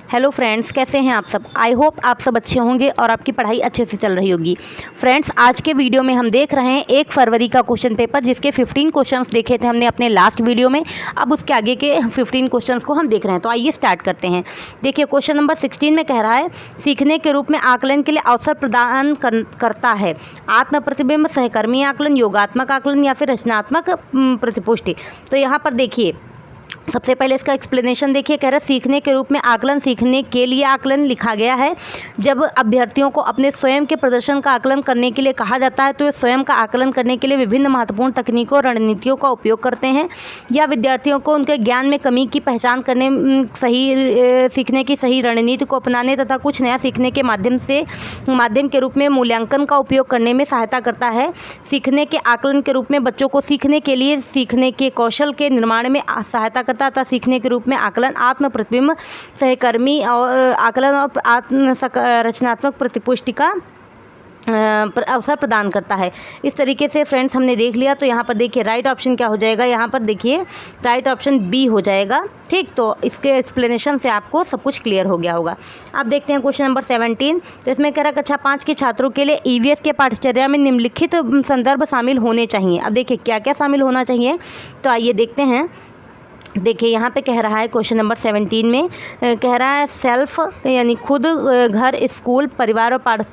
Hello friends, कैसे हैं आप सब। आई होप आप सब अच्छे होंगे और आपकी पढ़ाई अच्छे से चल रही होगी। फ्रेंड्स, आज के वीडियो में हम देख रहे हैं 1 फरवरी का क्वेश्चन पेपर, जिसके 15 क्वेश्चंस देखे थे हमने अपने लास्ट वीडियो में। अब उसके आगे के 15 क्वेश्चंस को हम देख रहे हैं, तो आइए स्टार्ट करते हैं। देखिए, क्वेश्चन नंबर 16 में कह रहा है, सीखने के रूप में आकलन के लिए अवसर प्रदान करता है आत्म प्रतिबिंब, सहकर्मी आकलन, योगात्मक आकलन या फिर रचनात्मक प्रतिपुष्टि। तो यहाँ पर देखिए, सबसे पहले इसका एक्सप्लेनेशन देखिए। कह रहा है सीखने के रूप में आकलन, सीखने के लिए आकलन लिखा गया है। जब अभ्यर्थियों को अपने स्वयं के प्रदर्शन का आकलन करने के लिए कहा जाता है तो वे स्वयं का आकलन करने के लिए विभिन्न महत्वपूर्ण तकनीकों और रणनीतियों का उपयोग करते हैं, या विद्यार्थियों को उनके ज्ञान में कमी की पहचान करने, सीखने की सही रणनीति को अपनाने तथा कुछ नया सीखने के माध्यम के रूप में मूल्यांकन का उपयोग करने में सहायता करता है। सीखने के आकलन के रूप में बच्चों को सीखने के लिए सीखने के कौशल के निर्माण में सहायता करता था। सीखने के रूप में आकलन आत्म प्रतिबिंब, सहकर्मी और आकलन और आत्म रचनात्मक प्रतिपुष्टि का अवसर प्रदान करता है। इस तरीके से फ्रेंड्स हमने देख लिया। तो यहाँ पर देखिए राइट ऑप्शन क्या हो जाएगा, यहाँ पर देखिए राइट ऑप्शन बी हो जाएगा। ठीक, तो इसके एक्सप्लेनेशन से आपको सब कुछ क्लियर हो गया होगा। अब देखते हैं क्वेश्चन नंबर 17। तो इसमें कह रहा है कक्षा 5 के छात्रों के लिए ईवीएस के पाठ्यचर्या में निम्नलिखित संदर्भ शामिल होने चाहिए। अब देखिए क्या क्या शामिल होना चाहिए, तो आइए देखते हैं। देखिए यहाँ पे कह रहा है क्वेश्चन नंबर 17 में कह रहा है सेल्फ यानी खुद, घर, स्कूल, परिवार और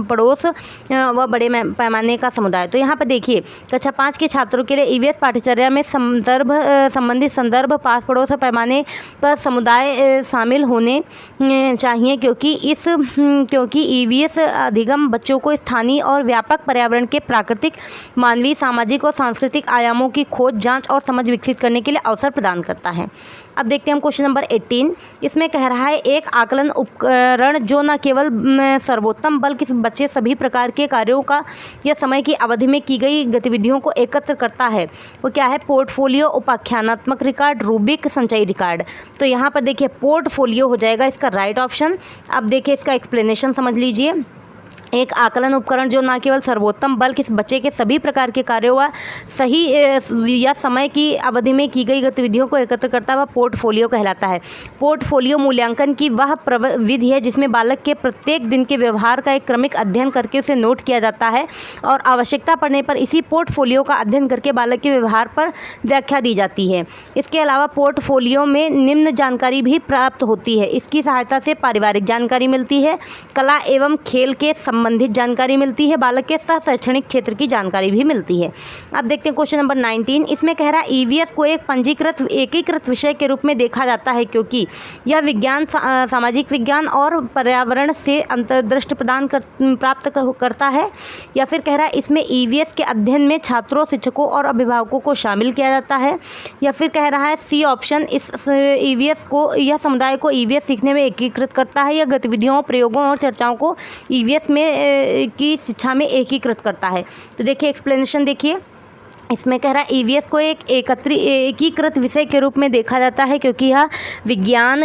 पड़ोस व बड़े पैमाने का समुदाय। तो यहाँ पे देखिए कक्षा 5 के छात्रों के लिए ईवीएस पाठ्यचर्या में संबंधित संदर्भ, पास पड़ोस और पैमाने पर समुदाय शामिल होने चाहिए, क्योंकि ईवीएस अधिगम बच्चों को स्थानीय और व्यापक पर्यावरण के प्राकृतिक, मानवीय, सामाजिक और सांस्कृतिक आयामों की खोज, जाँच और समझ विकसित करने के लिए अवसर प्रदान करता है। अब देखते हैं हम क्वेश्चन नंबर 18। इसमें कह रहा है एक आकलन उपकरण जो न केवल सर्वोत्तम बल्कि बच्चे सभी प्रकार के कार्यों का या समय की अवधि में की गई गतिविधियों को एकत्र करता है, वो क्या है? पोर्टफोलियो, उपाख्यानात्मक रिकॉर्ड, रूबिक, संचयी रिकॉर्ड। तो यहाँ पर देखिए पोर्टफोलियो हो जाएगा इसका राइट ऑप्शन। अब देखिए इसका एक्सप्लेनेशन समझ लीजिए। एक आकलन उपकरण जो न केवल सर्वोत्तम बल्कि बच्चे के सभी प्रकार के कार्यों व सही या समय की अवधि में की गई गतिविधियों को एकत्र करता है, वह पोर्टफोलियो कहलाता है। पोर्टफोलियो मूल्यांकन की वह विधि है जिसमें बालक के प्रत्येक दिन के व्यवहार का एक क्रमिक अध्ययन करके उसे नोट किया जाता है और आवश्यकता पड़ने पर इसी पोर्टफोलियो का अध्ययन करके बालक के व्यवहार पर व्याख्या दी जाती है। इसके अलावा पोर्टफोलियो में निम्न जानकारी भी प्राप्त होती है। इसकी सहायता से पारिवारिक जानकारी मिलती है, कला एवं खेल के संबंधित जानकारी मिलती है, बालक के शैक्षणिक क्षेत्र की जानकारी भी मिलती है। अब देखते हैं क्वेश्चन नंबर 19। इसमें कह रहा है ईवीएस को एक पंजीकृत एकीकृत विषय के रूप में देखा जाता है, क्योंकि यह विज्ञान, सामाजिक विज्ञान और पर्यावरण से अंतर्दृष्टि प्राप्त करता है। या फिर कह रहा है इसमें ईवीएस के अध्ययन में छात्रों, शिक्षकों और अभिभावकों को शामिल किया जाता है। या फिर कह रहा है सी ऑप्शन, इस ईवीएस को, यह समुदाय को ईवीएस सीखने में एकीकृत करता है, या गतिविधियों, प्रयोगों और चर्चाओं को ईवीएस में की शिक्षा में एकीकृत करता है। तो देखिए एक्सप्लेनेशन देखिए। इसमें कह रहा है ईवीएस को एक एकीकृत विषय के रूप में देखा जाता है, क्योंकि यह विज्ञान,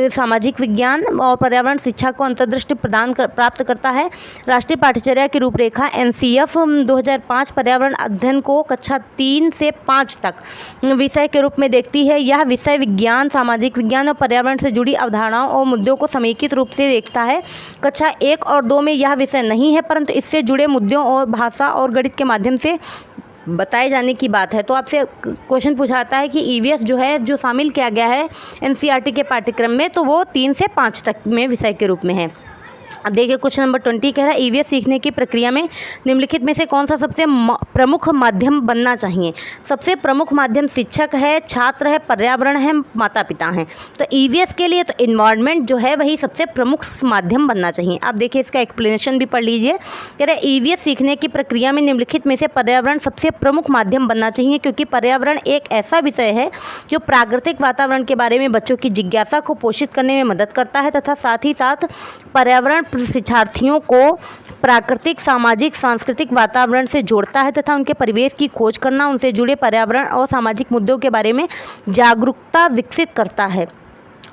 सामाजिक विज्ञान और पर्यावरण शिक्षा को अंतर्दृष्टि प्राप्त करता है। राष्ट्रीय पाठ्यचर्या की रूपरेखा एनसीएफ 2005 पर्यावरण अध्ययन को कक्षा 3 से 5 तक विषय के रूप में देखती है। यह विषय विज्ञान, सामाजिक विज्ञान और पर्यावरण से जुड़ी अवधारणाओं और मुद्दों को समेकित रूप से देखता है। कक्षा 1 और 2 में यह विषय नहीं है, परंतु इससे जुड़े मुद्दों और भाषा और गणित के माध्यम से बताए जाने की बात है। तो आपसे क्वेश्चन पूछाता है कि ईवीएस जो है, जो शामिल किया गया है एनसीईआरटी के पाठ्यक्रम में, तो वो 3 से 5 तक में विषय के रूप में है। अब देखिए क्वेश्चन नंबर 20 कह रहा है ईवीएस सीखने की प्रक्रिया में निम्नलिखित में से कौन सा सबसे प्रमुख माध्यम बनना चाहिए। सबसे प्रमुख माध्यम शिक्षक है, छात्र है, पर्यावरण है, माता पिता हैं। तो ईवीएस के लिए तो इन्वायरमेंट जो है वही सबसे प्रमुख माध्यम बनना चाहिए। अब देखिए इसका एक्सप्लेनेशन भी पढ़ लीजिए। कह रहे ईवीएस सीखने की प्रक्रिया में निम्नलिखित में से पर्यावरण सबसे प्रमुख माध्यम बनना चाहिए, क्योंकि पर्यावरण एक ऐसा विषय है जो प्राकृतिक वातावरण के बारे में बच्चों की जिज्ञासा को पोषित करने में मदद करता है, तथा साथ ही साथ पर्यावरण शिक्षार्थियों को प्राकृतिक, सामाजिक, सांस्कृतिक वातावरण से जोड़ता है तथा उनके परिवेश की खोज करना, उनसे जुड़े पर्यावरण और सामाजिक मुद्दों के बारे में जागरूकता विकसित करता है।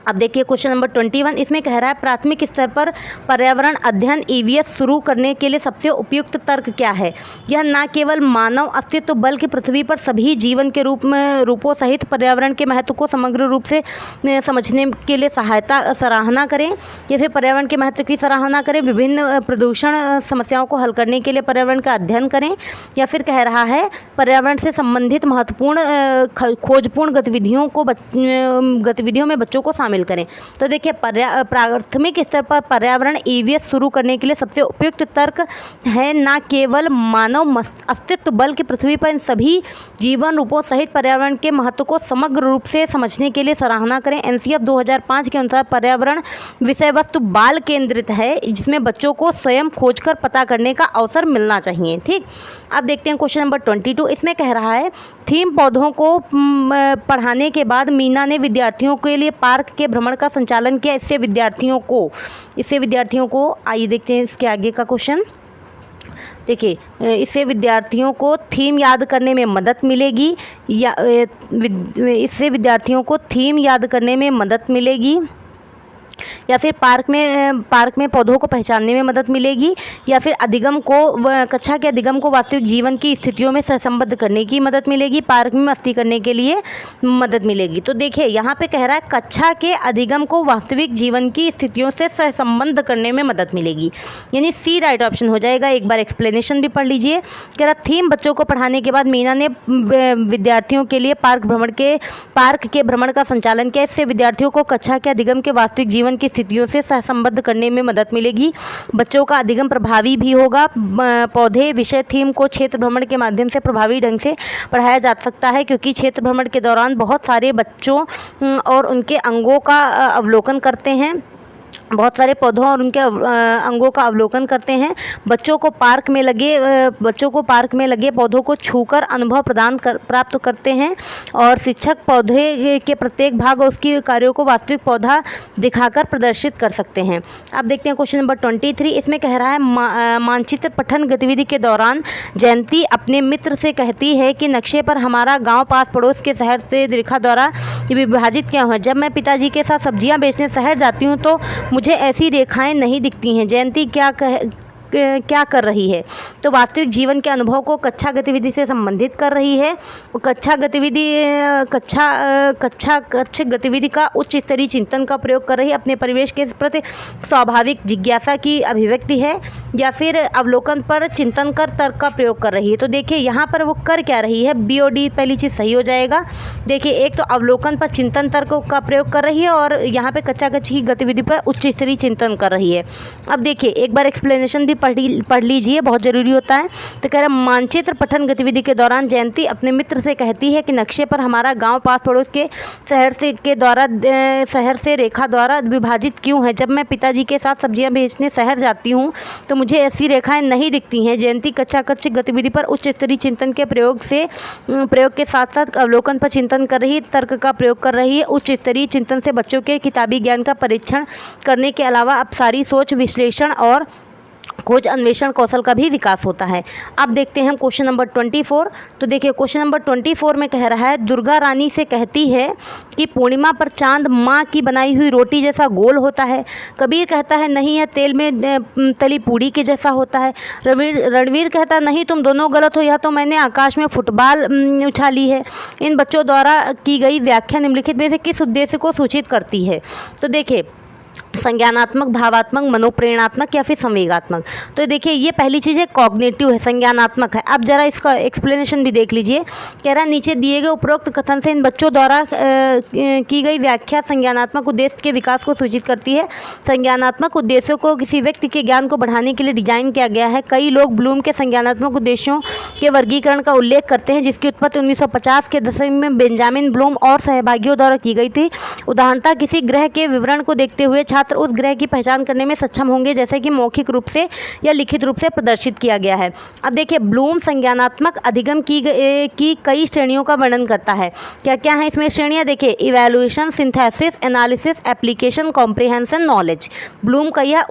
अब देखिए क्वेश्चन नंबर 21, इसमें कह रहा है प्राथमिक स्तर पर पर्यावरण अध्ययन ईवीएस शुरू करने के लिए सबसे उपयुक्त तर्क क्या है। यह न केवल मानव अस्तित्व बल्कि पृथ्वी पर सभी जीवन के रूपों सहित पर्यावरण के महत्व को समग्र रूप से समझने के लिए सराहना करें, या फिर पर्यावरण के महत्व की सराहना करें, विभिन्न प्रदूषण समस्याओं को हल करने के लिए पर्यावरण का अध्ययन करें, या फिर कह रहा है पर्यावरण से संबंधित महत्वपूर्ण खोजपूर्ण गतिविधियों में बच्चों को शामिल करें। तो देखिए प्राथमिक स्तर पर पर्यावरण ईवीएस शुरू करने के लिए सबसे उपयुक्त तर्क है न केवल मानव अस्तित्व बल्कि पृथ्वी पर इन सभी जीवन रूपों सहित पर्यावरण के महत्व को समग्र रूप से समझने के लिए सराहना करें। एनसीएफ 2005 के अनुसार पर्यावरण विषय वस्तु बाल केंद्रित है, जिसमें बच्चों को स्वयं खोजकर पता करने का अवसर मिलना चाहिए। ठीक, अब देखते हैं क्वेश्चन नंबर 22, इसमें कह रहा है थीम पौधों को पढ़ाने के बाद मीना ने विद्यार्थियों के लिए पार्क के भ्रमण का संचालन किया। इससे विद्यार्थियों को आइए देखते हैं इसके आगे का क्वेश्चन। देखिए, इससे विद्यार्थियों को थीम याद करने में मदद मिलेगी, या फिर पार्क में पौधों को पहचानने में मदद मिलेगी, या फिर कक्षा के अधिगम को वास्तविक जीवन की स्थितियों में सहसंबद्ध करने की मदद मिलेगी, पार्क में मस्ती करने के लिए मदद मिलेगी। तो देखिए यहाँ पे कह रहा है कक्षा के अधिगम को वास्तविक जीवन की स्थितियों से सहसंबद्ध करने में मदद मिलेगी, यानी सी राइट ऑप्शन हो जाएगा। एक बार एक्सप्लेनेशन भी पढ़ लीजिए। कह रहा थीम बच्चों को पढ़ाने के बाद मीना ने विद्यार्थियों के लिए पार्क के भ्रमण का संचालन किया। इससे विद्यार्थियों को कक्षा के अधिगम के वास्तविक जीवन की स्थितियों से सहसंबद्ध करने में मदद मिलेगी। बच्चों का अधिगम प्रभावी भी होगा। पौधे विषय थीम को क्षेत्र भ्रमण के माध्यम से प्रभावी ढंग से पढ़ाया जा सकता है, क्योंकि क्षेत्र भ्रमण के दौरान बहुत सारे बच्चों और उनके अंगों का अवलोकन करते हैं। बहुत सारे पौधों और उनके अंगों का अवलोकन करते हैं। बच्चों को पार्क में लगे पौधों को छूकर अनुभव प्राप्त करते हैं, और शिक्षक पौधे के प्रत्येक भाग और उसकी कार्यों को वास्तविक पौधा दिखाकर प्रदर्शित कर सकते हैं। अब देखते हैं क्वेश्चन नंबर 23, इसमें कह रहा है मानचित्र पठन गतिविधि के दौरान जयंती अपने मित्र से कहती है कि नक्शे पर हमारा गाँव पास पड़ोस के शहर से रेखा द्वारा विभाजित क्यों है। जब मैं पिताजी के साथ सब्जियां बेचने शहर जाती हूं तो मुझे ऐसी रेखाएं नहीं दिखती हैं। जयंती क्या कर रही है। तो वास्तविक जीवन के अनुभव को कक्षा गतिविधि से संबंधित कर रही है। कक्षा गतिविधि का उच्च स्तरीय चिंतन का प्रयोग कर रही है। अपने परिवेश के प्रति स्वाभाविक जिज्ञासा की अभिव्यक्ति है, या फिर अवलोकन पर चिंतन कर तर्क का प्रयोग कर रही है। तो देखिए यहाँ पर वो कर क्या रही है, बी और डी पहली चीज़ सही हो जाएगा। देखिए एक तो अवलोकन पर चिंतन तर्क का प्रयोग कर रही है, और यहाँ पे कक्षा की गतिविधि पर उच्च स्तरीय चिंतन कर रही है। अब देखिए एक बार एक्सप्लेनेशन भी पढ़ लीजिए, बहुत ज़रूरी होता है। तो कह रहा है मानचित्र पठन गतिविधि के दौरान जयंती अपने मित्र से कहती है कि नक्शे पर हमारा गांव पास पड़ोस के शहर से रेखा द्वारा विभाजित क्यों है। जब मैं पिताजी के साथ सब्जियां बेचने शहर जाती हूं तो मुझे ऐसी रेखाएं नहीं दिखती हैं। जयंती कक्षा गतिविधि पर उच्च स्तरीय चिंतन के प्रयोग के साथ साथ अवलोकन पर चिंतन कर रही है, तर्क का प्रयोग कर रही है। उच्च स्तरीय चिंतन से बच्चों के किताबी ज्ञान का परीक्षण करने के अलावा अब सारी सोच, विश्लेषण और खोज अन्वेषण कौशल का भी विकास होता है। अब देखते हैं हम क्वेश्चन नंबर 24। तो देखिए क्वेश्चन नंबर 24 में कह रहा है दुर्गा रानी से कहती है कि पूर्णिमा पर चांद माँ की बनाई हुई रोटी जैसा गोल होता है। कबीर कहता है नहीं, यह तेल में तली पूड़ी के जैसा होता है। रणवीर कहता है नहीं, तुम दोनों गलत हो, यह तो मैंने आकाश में फुटबॉल उछाली है। इन बच्चों द्वारा की गई व्याख्या निम्नलिखित में से किस उद्देश्य को सूचित करती है। तो देखिए संज्ञानात्मक, भावात्मक, मनोप्रेरणात्मक या फिर संवेगात्मक। तो देखिए ये पहली चीज़ है कॉग्निटिव है, संज्ञानात्मक है। अब जरा इसका एक्सप्लेनेशन भी देख लीजिए। कह रहा है नीचे दिए गए उपरोक्त कथन से इन बच्चों द्वारा की गई व्याख्या संज्ञानात्मक उद्देश्य के विकास को सूचित करती है। संज्ञानात्मक उद्देश्यों को किसी व्यक्ति के ज्ञान को बढ़ाने के लिए डिजाइन किया गया है। कई लोग ब्लूम के संज्ञानात्मक उद्देश्यों के वर्गीकरण का उल्लेख करते हैं, जिसकी उत्पत्ति 1950 के दशक में बेंजामिन ब्लूम और सहभागियों द्वारा की गई थी। उदाहरणतः किसी ग्रह के विवरण को देखते हुए छात्र उस ग्रह की पहचान करने में सक्षम होंगे, जैसे कि मौखिक रूप से या लिखित रूप से प्रदर्शित किया गया है। अब देखिए ब्लूम संज्ञानात्मक अधिगम की कई श्रेणियों का वर्णन करता है। क्या क्या है इसमें श्रेणियां, देखिए evaluation, synthesis, analysis, application, comprehension, knowledge. Bloom का यह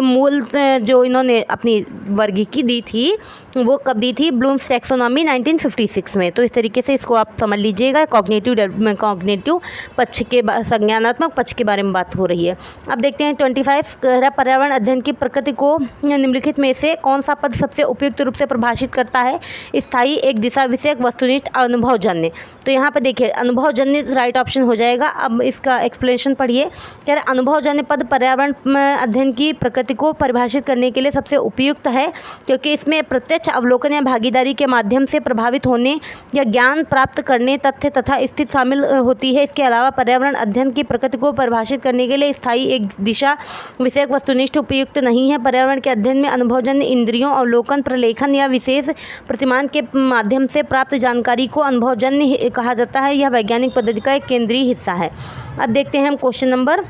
मूल जो इन्होंने अपनी वर्गीकी दी थी वो कब दी थी? ब्लूम्स टैक्सोनॉमी 1956 में। तो इस तरीके से इसको आप समझ लीजिएगा। कॉग्निटिव पक्ष के संज्ञानात्मक पक्ष के बारे में बात हो रही है। अब देखते हैं 25 पर्यावरण अध्ययन की प्रकृति को निम्नलिखित में से कौन सा पद सबसे उपयुक्त रूप से परिभाषित करता है? स्थायी, एक दिशा विषयक, वस्तुनिष्ठ, अनुभवजन्य। तो यहाँ पर देखिए अनुभवजन्य राइट ऑप्शन हो जाएगा। अब इसका एक्सप्लेनेशन पढ़िए। कह रहे अनुभवजन्य पद पर्यावरण अध्ययन की प्रकृति को परिभाषित करने के लिए सबसे उपयुक्त है, क्योंकि इसमें प्रत्यक्ष अवलोकन या भागीदारी के माध्यम से प्रभावित होने या ज्ञान प्राप्त करने, तथ्य तथा स्थिति शामिल होती है। इसके अलावा पर्यावरण अध्ययन की प्रकृति को परिभाषित करने के लिए स्थायी, एक दिशा विषयक, वस्तुनिष्ठ उपयुक्त नहीं है। पर्यावरण के अध्ययन में अनुभवजन्य इंद्रियों, अवलोकन, प्रलेखन या विशेष प्रतिमान के माध्यम से प्राप्त जानकारी को अनुभवजन्य कहा जाता है। यह वैज्ञानिक पद्धति का एक केंद्रीय हिस्सा है। अब देखते हैं हम क्वेश्चन नंबर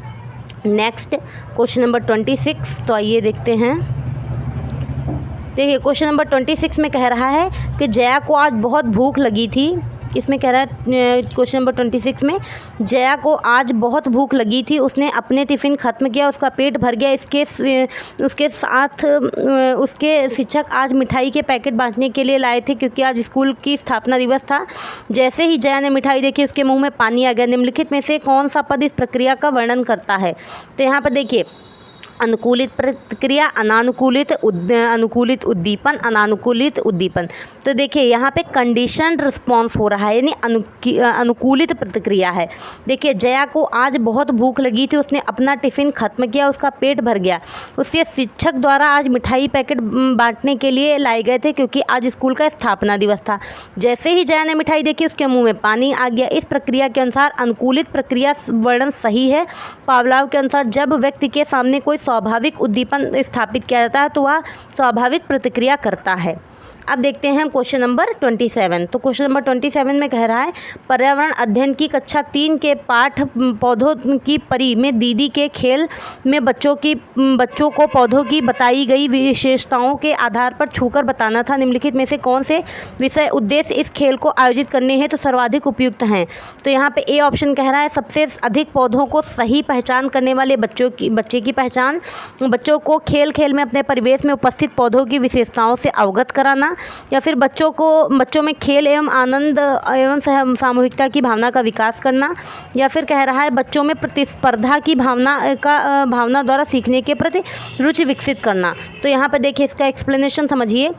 26। तो आइए देखते हैं। देखिए क्वेश्चन नंबर 26 में कह रहा है कि जया को आज बहुत भूख लगी थी। इसमें कह रहा है क्वेश्चन नंबर 26 में, जया को आज बहुत भूख लगी थी, उसने अपने टिफ़िन ख़त्म किया, उसका पेट भर गया। उसके साथ उसके शिक्षक आज मिठाई के पैकेट बांटने के लिए लाए थे, क्योंकि आज स्कूल की स्थापना दिवस था। जैसे ही जया ने मिठाई देखी उसके मुंह में पानी आ गया। निम्नलिखित में से कौन सा पद इस प्रक्रिया का वर्णन करता है? तो यहाँ पर देखिए अनुकूलित प्रतिक्रिया, अनुकूलित उद्दीपन, अनानुकूलित उद्दीपन। तो देखिए यहाँ पे कंडीशनड रिस्पॉन्स हो रहा है, यानी अनुकूलित प्रतिक्रिया है। देखिए जया को आज बहुत भूख लगी थी, उसने अपना टिफ़िन ख़त्म किया, उसका पेट भर गया। उसके शिक्षक द्वारा आज मिठाई पैकेट बांटने के लिए लाए गए थे, क्योंकि आज स्कूल का स्थापना दिवस था। जैसे ही जया ने मिठाई देखी उसके मुँह में पानी आ गया। इस प्रक्रिया के अनुसार अनुकूलित प्रक्रिया वर्णन सही है। पावलोव के अनुसार जब व्यक्ति के सामने कोई स्वाभाविक उद्दीपन स्थापित किया जाता है तो वह स्वाभाविक प्रतिक्रिया करता है। अब देखते हैं हम क्वेश्चन नंबर 27। तो क्वेश्चन नंबर 27 में कह रहा है पर्यावरण अध्ययन की कक्षा 3 के पाठ पौधों की परी में दीदी के खेल में बच्चों को पौधों की बताई गई विशेषताओं के आधार पर छूकर बताना था। निम्नलिखित में से कौन से विषय उद्देश्य इस खेल को आयोजित करने हैं तो सर्वाधिक उपयुक्त हैं? तो यहाँ पे ए ऑप्शन कह रहा है सबसे अधिक पौधों को सही पहचान करने वाले बच्चे की पहचान, बच्चों को खेल में अपने परिवेश में उपस्थित पौधों की विशेषताओं से अवगत कराना, या फिर बच्चों में खेल एवं आनंद एवं सामूहिकता की भावना का विकास करना, या फिर कह रहा है बच्चों में प्रतिस्पर्धा की भावना द्वारा सीखने के प्रति रुचि विकसित करना। तो यहाँ पर देखिए इसका एक्सप्लेनेशन समझिए।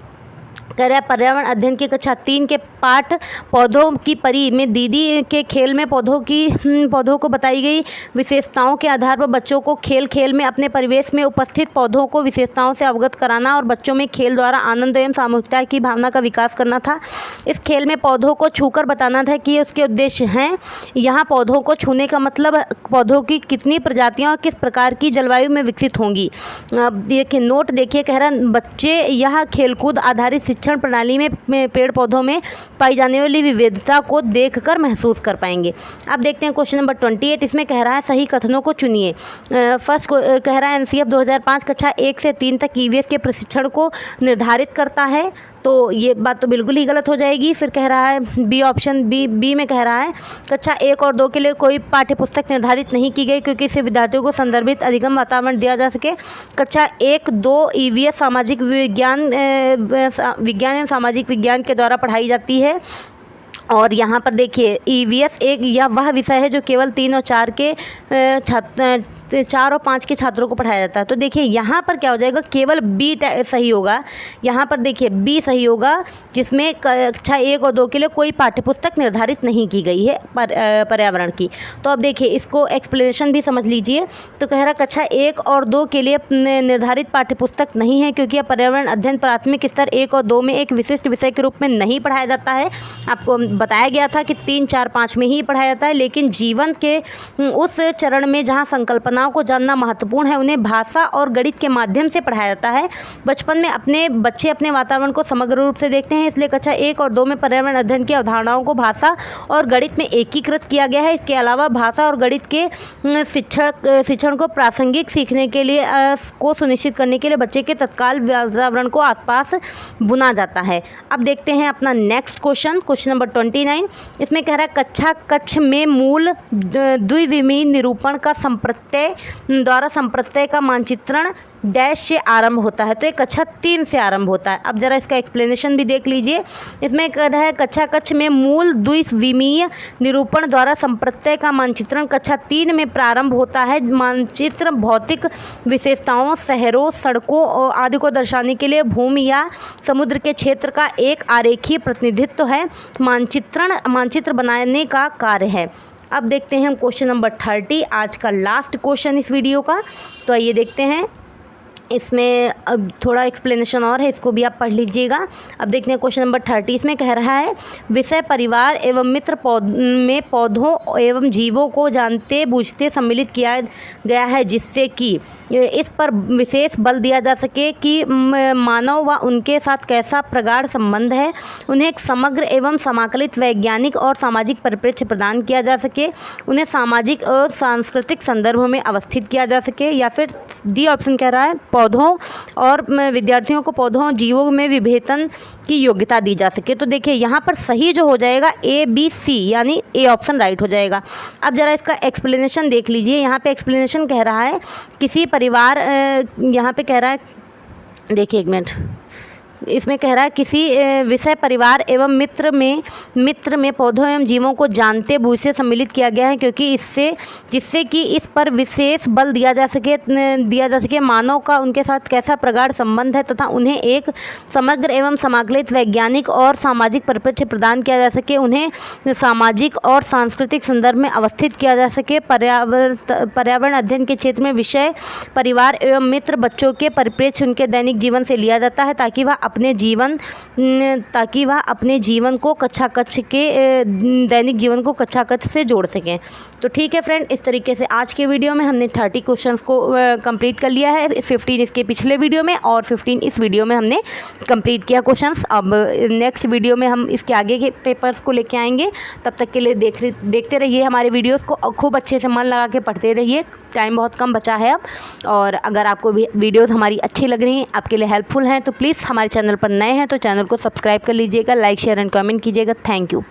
कह रहा है पर्यावरण अध्ययन की कक्षा 3 के पाठ पौधों की परी में दीदी के खेल में पौधों को बताई गई विशेषताओं के आधार पर बच्चों को खेल में अपने परिवेश में उपस्थित पौधों को विशेषताओं से अवगत कराना और बच्चों में खेल द्वारा आनंद एवं सामूहिकता की भावना का विकास करना था। इस खेल में पौधों को छूकर बताना था कि उसके उद्देश्य हैं। यहाँ पौधों को छूने का मतलब पौधों की कितनी प्रजातियाँ और किस प्रकार की जलवायु में विकसित होंगी। अब देखिए नोट देखिए, कह रहा है बच्चे यह खेलकूद आधारित शिक्षण प्रणाली में पेड़ पौधों में पाई जाने वाली विविधता को देखकर महसूस कर पाएंगे। अब देखते हैं क्वेश्चन नंबर 28। इसमें कह रहा है सही कथनों को चुनिए। फर्स्ट कह रहा है एनसीएफ 2005 कक्षा 1 से 3 तक ईवीएस के प्रशिक्षण को निर्धारित करता है, तो ये बात तो बिल्कुल ही गलत हो जाएगी। फिर कह रहा है बी ऑप्शन बी में कह रहा है कक्षा 1 और 2 के लिए कोई पाठ्यपुस्तक निर्धारित नहीं की गई, क्योंकि इससे विद्यार्थियों को संदर्भित अधिगम वातावरण दिया जा सके। कक्षा 1-2 ईवीएस सामाजिक विज्ञान एवं सामाजिक विज्ञान के द्वारा पढ़ाई जाती है। और यहाँ पर देखिए ईवीएस एक या वह विषय है जो केवल 3 और 4 के 4 और 5 के छात्रों को पढ़ाया जाता है। तो देखिए यहाँ पर क्या हो जाएगा, केवल बी सही होगा। यहाँ पर देखिए बी सही होगा, जिसमें कक्षा 1 और 2 के लिए कोई पाठ्यपुस्तक निर्धारित नहीं की गई है पर्यावरण की। तो अब देखिए इसको एक्सप्लेनेशन भी समझ लीजिए। तो कह रहा कक्षा 1 और 2 के लिए निर्धारित पाठ्यपुस्तक नहीं है, क्योंकि पर्यावरण अध्ययन प्राथमिक स्तर 1 और 2 में एक विशिष्ट विषय के रूप में नहीं पढ़ाया जाता है। आपको बताया गया था कि 3, 4, 5 में ही पढ़ाया जाता है, लेकिन जीवन के उस चरण में जहाँ संकल्पनाओं को जानना महत्वपूर्ण है, उन्हें भाषा और गणित के माध्यम से पढ़ाया जाता है। बचपन में बच्चे अपने वातावरण को समग्र रूप से देखते हैं, इसलिए कक्षा 1 और 2 में पर्यावरण अध्ययन की अवधारणाओं को भाषा और गणित में एकीकृत किया गया है। इसके अलावा भाषा और गणित के शिक्षण को प्रासंगिक सीखने के लिए को सुनिश्चित करने के लिए बच्चे के तत्काल वातावरण को आसपास बुना जाता है। अब देखते हैं अपना नेक्स्ट क्वेश्चन नंबर 29। इसमें कह रहा है कक्ष में मूल द्विविमीय निरूपण का संप्रत्यय विषय द्वारा संप्रत्यय का मानचित्रण डैश से आरंभ होता है। तो ये कक्षा 3 से आरंभ होता है। अब जरा इसका एक्सप्लेनेशन भी देख लीजिए। इसमें कह रहा है कक्षा कक्ष में मूल द्विविमीय निरूपण द्वारा संप्रत्यय का मानचित्रण कक्षा 3 में प्रारंभ होता है। मानचित्र भौतिक विशेषताओं, शहरों, सड़कों आदि को दर्शाने के लिए भूमि या समुद्र के क्षेत्र का एक आरेखीय प्रतिनिधित्व है। मानचित्र बनाने का कार्य है। अब देखते हैं हम क्वेश्चन नंबर 30, आज का लास्ट क्वेश्चन इस वीडियो का। तो आइए देखते हैं। इसमें अब थोड़ा एक्सप्लेनेशन और है, इसको भी आप पढ़ लीजिएगा। अब देखते हैं क्वेश्चन नंबर 30। इसमें कह रहा है विषय परिवार एवं मित्र में पौधों एवं जीवों को जानते बूझते सम्मिलित किया गया है, जिससे कि इस पर विशेष बल दिया जा सके कि मानव व उनके साथ कैसा प्रगाढ़ संबंध है। उन्हें एक समग्र एवं समाकलित वैज्ञानिक और सामाजिक परिप्रेक्ष्य प्रदान किया जा सके। उन्हें सामाजिक और सांस्कृतिक संदर्भ में अवस्थित किया जा सके। या फिर डी ऑप्शन कह रहा है पौधों और विद्यार्थियों को पौधों और जीवों में विभेदन की योग्यता दी जा सके। तो देखिए यहाँ पर सही जो हो जाएगा ABC, यानी ए ऑप्शन राइट हो जाएगा। अब जरा इसका एक्सप्लेनेशन देख लीजिए। यहाँ पे एक्सप्लेनेशन कह रहा है किसी परिवार, यहाँ पे कह रहा है, देखिए एक मिनट, इसमें कह रहा है किसी विषय परिवार एवं मित्र में पौधों एवं जीवों को जानते बूझते सम्मिलित किया गया है, क्योंकि जिससे कि इस पर विशेष बल दिया जा सके मानव का उनके साथ कैसा प्रगाढ़ संबंध है तथा उन्हें एक समग्र एवं समाकलित वैज्ञानिक और सामाजिक परिप्रेक्ष्य प्रदान किया जा सके। उन्हें सामाजिक और सांस्कृतिक संदर्भ में अवस्थित किया जा सके। पर्यावरण अध्ययन के क्षेत्र में विषय परिवार एवं मित्र बच्चों के परिप्रेक्ष्य उनके दैनिक जीवन से लिया जाता है, ताकि वह अपने जीवन को कक्षा कक्ष के दैनिक जीवन को कक्षा कक्ष से जोड़ सकें। तो ठीक है फ्रेंड, इस तरीके से आज के वीडियो में हमने 30 क्वेश्चंस को कंप्लीट कर लिया है। 15 इसके पिछले वीडियो में और 15 इस वीडियो में हमने कंप्लीट किया क्वेश्चंस। अब नेक्स्ट वीडियो में हम इसके आगे के पेपर्स को लेके आएंगे। तब तक के लिए देखते रहिए हमारे वीडियोज़ को, खूब अच्छे से मन लगा के पढ़ते रहिए। टाइम बहुत कम बचा है अब, और अगर आपको वीडियोज़ हमारी अच्छी लग रही हैं, आपके लिए हेल्पफुल हैं, तो प्लीज़ हमारे चैनल पर नए हैं तो चैनल को सब्सक्राइब कर लीजिएगा, लाइक शेयर एंड कमेंट कीजिएगा। Thank you.